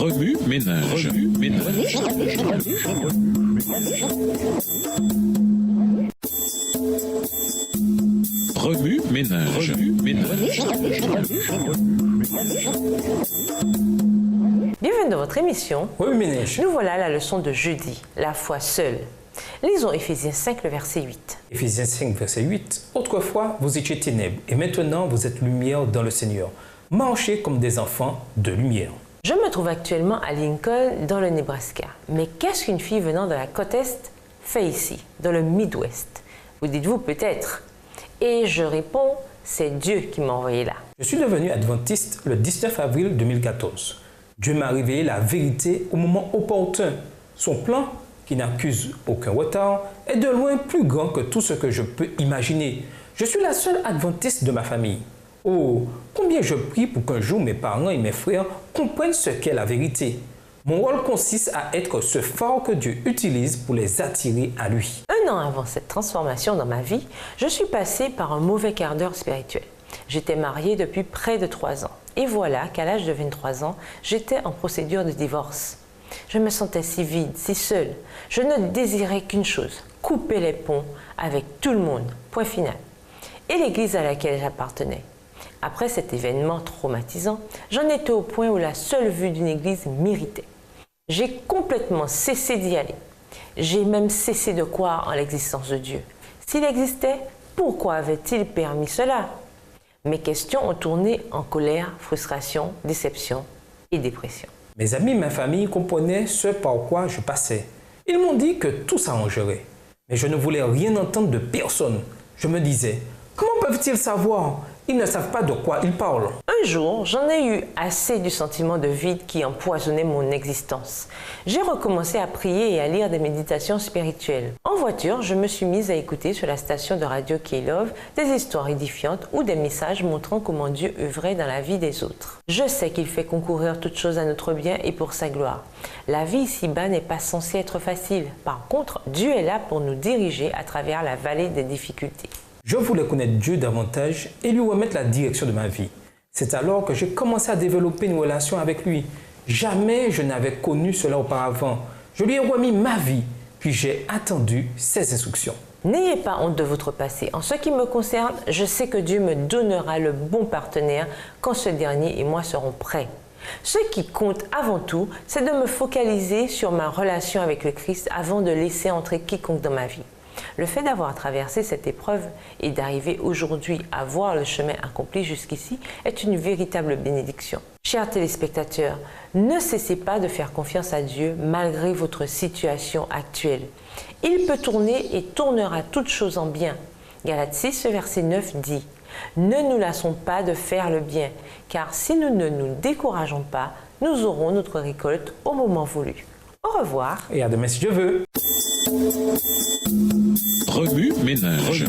Remue ménage. Remue ménage. Bienvenue dans votre émission. Remue ménage. Nous voilà à la leçon de jeudi, la foi seule. Lisons Éphésiens 5, le verset 8. Éphésiens 5, verset 8. Autrefois, vous étiez ténèbres, et maintenant vous êtes lumière dans le Seigneur. Marchez comme des enfants de lumière. Je me trouve actuellement à Lincoln, dans le Nebraska. Mais qu'est-ce qu'une fille venant de la côte Est fait ici, dans le Midwest? Vous dites-vous peut-être. Et je réponds, c'est Dieu qui m'a envoyé là. Je suis devenu adventiste le 19 avril 2014. Dieu m'a révélé la vérité au moment opportun. Son plan, qui n'accuse aucun retard, est de loin plus grand que tout ce que je peux imaginer. Je suis la seule adventiste de ma famille. Oh, combien je prie pour qu'un jour mes parents et mes frères comprennent ce qu'est la vérité. Mon rôle consiste à être ce phare que Dieu utilise pour les attirer à lui. Un an avant cette transformation dans ma vie, je suis passée par un mauvais quart d'heure spirituel. J'étais mariée depuis près de 3 ans. Et voilà qu'à l'âge de 23 ans, j'étais en procédure de divorce. Je me sentais si vide, si seule. Je ne désirais qu'une chose, couper les ponts avec tout le monde. Point final. Et l'église à laquelle j'appartenais. Après cet événement traumatisant, j'en étais au point où la seule vue d'une église m'irritait. J'ai complètement cessé d'y aller. J'ai même cessé de croire en l'existence de Dieu. S'il existait, pourquoi avait-il permis cela? Mes questions ont tourné en colère, frustration, déception et dépression. Mes amis et ma famille comprenaient ce par quoi je passais. Ils m'ont dit que tout s'arrangerait. Mais je ne voulais rien entendre de personne. Je me disais, comment peuvent-ils savoir? Ils ne savent pas de quoi ils parlent. Un jour, j'en ai eu assez du sentiment de vide qui empoisonnait mon existence. J'ai recommencé à prier et à lire des méditations spirituelles. En voiture, je me suis mise à écouter sur la station de radio K-Love des histoires édifiantes ou des messages montrant comment Dieu œuvrait dans la vie des autres. Je sais qu'il fait concourir toutes choses à notre bien et pour sa gloire. La vie ici-bas n'est pas censée être facile. Par contre, Dieu est là pour nous diriger à travers la vallée des difficultés. Je voulais connaître Dieu davantage et lui remettre la direction de ma vie. C'est alors que j'ai commencé à développer une relation avec lui. Jamais je n'avais connu cela auparavant. Je lui ai remis ma vie, puis j'ai attendu ses instructions. N'ayez pas honte de votre passé. En ce qui me concerne, je sais que Dieu me donnera le bon partenaire quand ce dernier et moi serons prêts. Ce qui compte avant tout, c'est de me focaliser sur ma relation avec le Christ avant de laisser entrer quiconque dans ma vie. Le fait d'avoir traversé cette épreuve et d'arriver aujourd'hui à voir le chemin accompli jusqu'ici est une véritable bénédiction. Chers téléspectateurs, ne cessez pas de faire confiance à Dieu malgré votre situation actuelle. Il peut tourner et tournera toutes choses en bien. Galates 6, verset 9 dit « Ne nous lassons pas de faire le bien, car si nous ne nous décourageons pas, nous aurons notre récolte au moment voulu. » Au revoir. Et à demain si Dieu veut. Remue ménage.